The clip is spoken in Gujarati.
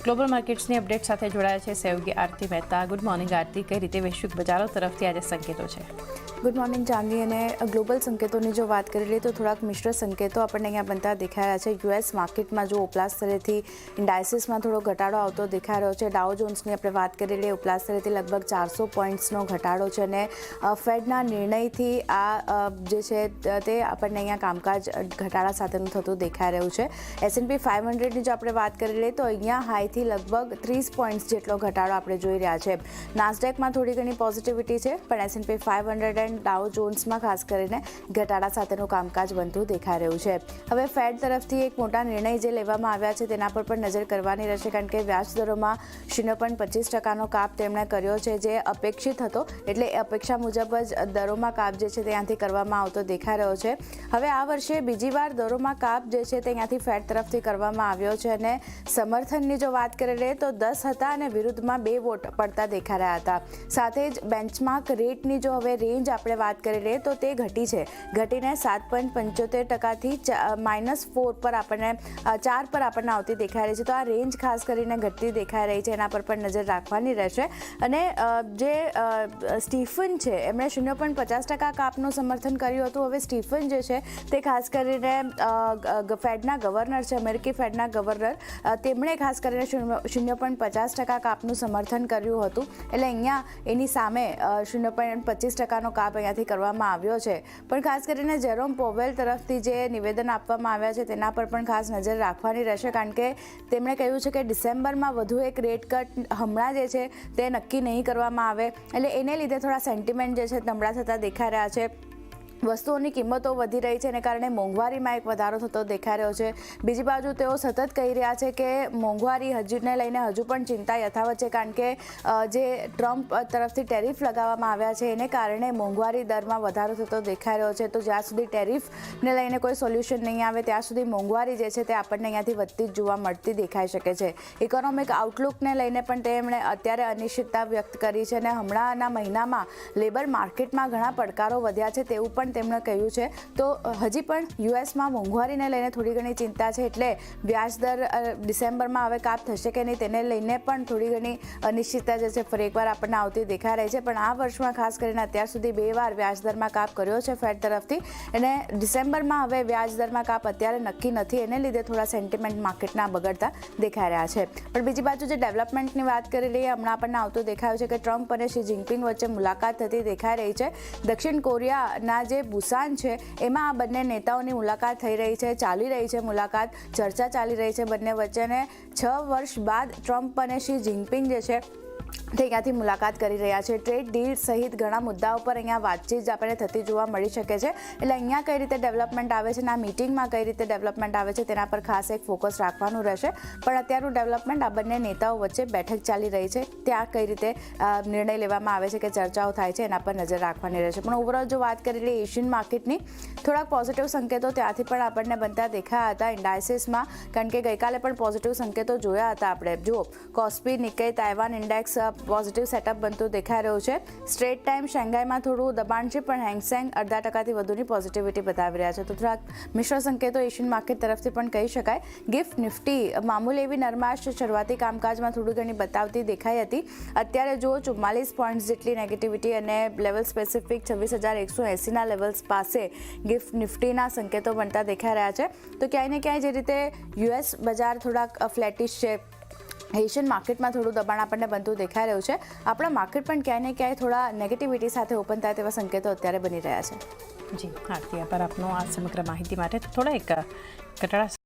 ગ્લોબલ માર્કેટ્સની અપડેટ સાથે જોડાયા છે સહયોગી આરતી મહેતા। ગુડ મોર્નિંગ આરતી, કઈ રીતે વૈશ્વિક બજારો તરફથી આજે સંકેતો છે? Good morning Janvi. અને ગ્લોબલ સંકેતોની જો વાત કરી લઈએ તો થોડાક મિશ્ર સંકેતો આપણને અહીંયા બનતા દેખાઈ રહ્યા છે। યુએસ માર્કેટમાં જો ઉપલા સ્તરેથી ઇન્ડાઇસીસમાં થોડો ઘટાડો આવતો દેખાઈ રહ્યો છે। ડાઉ જોન્સની આપણે વાત કરી લઈએ, ઉપલા સ્તરેથી લગભગ 400 પોઈન્ટ્સનો ઘટાડો છે અને ફેડના નિર્ણયથી આ જે છે તે આપણને અહીંયા કામકાજ ઘટાડા સાથેનું થતું દેખાઈ રહ્યું છે। S&P 500ની જો આપણે વાત કરી લઈએ તો અહીંયા હાઈથી લગભગ 30 પોઈન્ટ્સ જેટલો ઘટાડો આપણે જોઈ રહ્યા છે। નાસ્ડેકમાં થોડી ઘણી પોઝિટિવિટી છે, પણ S&P 500 એન્ડ ડાઉ જોન્સમાં ખાસ કરીને ઘટાડા સાથેનું કામકાજ બનતું દેખાઈ રહ્યું છે। હવે ફેડ તરફથી એક મોટા નિર્ણય જે લેવામાં આવ્યા છે તેના પર પણ નજર કરવાની રહેશે, કારણ કે વ્યાજ દરોમાં 0.25%નો કાપ તેમણે કર્યો છે, જે અપેક્ષિત હતો। એટલે અપેક્ષા મુજબ જ દરોમાં કાપ જે છે તે અહીંયાથી કરવામાં આવતો દેખાઈ રહ્યો છે। હવે આ વર્ષે બીજી વાર દરોમાં કાપ જે છે તે અહીંયાથી ફેડ તરફથી કરવામાં આવ્યો છે અને સમર્થનની જો વાત કરી લઈએ તો 10 હતા અને વિરુદ્ધમાં 2 વોટ પડતા દેખાઈ રહ્યા હતા। સાથે જ બેન્ચમાર્ક રેટની જો હવે રેન્જ આપણે વાત કરી લઈએ તો તે ઘટી છે, ઘટીને 7.75%થી -4 પર આપણને 4 પર આપણને આવતી દેખાઈ રહી છે। તો આ રેન્જ ખાસ કરીને ઘટતી દેખાઈ રહી છે, એના પર પણ નજર રાખવાની રહેશે। અને જે સ્ટીફન છે એમણે 0.50% કાપનું સમર્થન કર્યું હતું। હવે સ્ટીફન જે છે તે ખાસ કરીને ફેડના ગવર્નર છે, અમેરિકી ફેડના ગવર્નર, તેમણે ખાસ કરીને 0.50% કાપનું સમર્થન કર્યું હતું। એટલે અહીંયા એની સામે 0.25%નો કાપ અહીંયાથી કરવામાં આવ્યો છે। પણ ખાસ કરીને જેરોમ પોવેલ તરફથી જે નિવેદન આપવામાં આવ્યા છે તેના પર પણ ખાસ નજર રાખવાની રહેશે, કારણ કે તેમણે કહ્યું છે કે ડિસેમ્બરમાં વધુ એક રેટ કટ હમણાં જે છે તે નક્કી નહીં કરવામાં આવે। એટલે એને લીધે થોડા સેન્ટિમેન્ટ જે છે નબળા થતા દેખાઈ રહ્યા છે। વસ્તુઓની કિંમતો વધી રહી છે, એને કારણે મોંઘવારીમાં એક વધારો થતો દેખાઈ રહ્યો છે। બીજી બાજુ તેઓ સતત કહી રહ્યા છે કે મોંઘવારી હજુને લઈને હજુ પણ ચિંતા યથાવત છે, કારણ કે જે ટ્રમ્પ તરફથી ટેરિફ લગાવવામાં આવ્યા છે એને કારણે મોંઘવારી દરમાં વધારો થતો દેખાઈ રહ્યો છે। તો જ્યાં સુધી ટેરિફને લઈને કોઈ સોલ્યુશન નહીં આવે ત્યાં સુધી મોંઘવારી જે છે તે આપણને અહીંયાથી વધતી જ જોવા મળતી દેખાઈ શકે છે। ઇકોનોમિક આઉટલુકને લઈને પણ તેમણે અત્યારે અનિશ્ચિતતા વ્યક્ત કરી છે અને હમણાંના મહિનામાં લેબર માર્કેટમાં ઘણા પડકારો વધ્યા છે તેવું પણ તેમણે કહ્યું છે। તો હજી પણ યુએસમાં મોંઘવારીને લઈને થોડી ઘણી ચિંતા છે, એટલે વ્યાજ દર ડિસેમ્બરમાં હવે કાપ થશે કે નહીં તેને લઈને પણ થોડી ઘણી અનિશ્ચિતતા જે છે ફરી એકવાર આપણને આવતી દેખાઈ રહી છે। પણ આ વર્ષમાં ખાસ કરીને અત્યાર સુધી 2 વાર વ્યાજ દરમાં કાપ કર્યો છે ફેડ તરફથી, અને ડિસેમ્બરમાં હવે વ્યાજ દરમાં કાપ અત્યારે નક્કી નથી, એને લીધે થોડા સેન્ટિમેન્ટ માર્કેટના બગડતા દેખાઈ રહ્યા છે। પણ બીજી બાજુ જે ડેવલપમેન્ટની વાત કરી લઈએ, હમણાં આપણને આવતું દેખાયું છે કે ટ્રમ્પ અને શી જિનપિંગ વચ્ચે મુલાકાત થતી દેખાઈ રહી છે। દક્ષિણ કોરિયાના જે બુસાન છે એમાં આ બંને નેતાઓની મુલાકાત થઈ રહી છે, ચાલી રહી છે મુલાકાત, ચર્ચા ચાલી રહી છે બંને વચ્ચે। અને 6 વર્ષ બાદ ટ્રમ્પ અને શી જિનપિંગ જે છે તે અહીંયાથી મુલાકાત કરી રહ્યા છે। ટ્રેડ ડીલ સહિત ઘણા મુદ્દાઓ પર અહીંયા વાતચીત આપણને થતી જોવા મળી શકે છે। એટલે અહીંયા કઈ રીતે ડેવલપમેન્ટ આવે છે અને આ મિટિંગમાં કઈ રીતે ડેવલપમેન્ટ આવે છે તેના પર ખાસ એક ફોકસ રાખવાનું રહેશે। પણ અત્યારનું ડેવલપમેન્ટ આ બંને નેતાઓ વચ્ચે બેઠક ચાલી રહી છે, ત્યાં કઈ રીતે નિર્ણય લેવામાં આવે છે કે ચર્ચાઓ થાય છે એના પર નજર રાખવાની રહેશે। પણ ઓવરઓલ જો વાત કરી લઈએ એશિયન માર્કેટની, થોડાક પોઝિટિવ સંકેતો ત્યાંથી પણ આપણને બનતા દેખાયા હતા ઇન્ડાઇસીસમાં, કારણ કે ગઈકાલે પણ પોઝિટિવ સંકેતો જોયા હતા આપણે। જુઓ, કોસ્પી, નિક્કેઈ, તાઇવાન ઇન્ડેક્સ પોઝિટિવ સેટઅપ બનતું દેખાઈ રહ્યું છે। સ્ટ્રેટ ટાઈમ શેંઘાઈમાં થોડું દબાણ છે, પણ હેંગસેંગ 0.5% વધુની પોઝિટિવિટી બતાવી રહ્યા છે। તો થોડાક મિશ્ર સંકેતો એશિયન માર્કેટ તરફથી પણ કહી શકાય। ગિફ્ટ નિફ્ટી મામૂલી એવી નરમાશ શરૂઆતી કામકાજમાં થોડી ઘણી બતાવતી દેખાઈ હતી। અત્યારે જો 44 પોઈન્ટ્સ જેટલી નેગેટિવિટી અને લેવલ સ્પેસિફિક 26,180ના લેવલ્સ પાસે ગિફ્ટ નિફ્ટીના સંકેતો બનતા દેખાઈ રહ્યા છે। તો ક્યાંય ને ક્યાંય જે રીતે યુએસ બજાર થોડાક ફ્લેટિશ છે, એશિયન માર્કેટમાં થોડું દબાણ આપણને બનતું દેખાઈ રહ્યું છે। આપણા માર્કેટ પણ ક્યાંય ને ક્યાંય થોડા નેગેટિવિટી સાથે ઓપન થાય તેવા સંકેતો અત્યારે બની રહ્યા છે। જી આરતી, આભાર આપનો આ સમગ્ર માહિતી માટે। થોડા એક ઘટાડા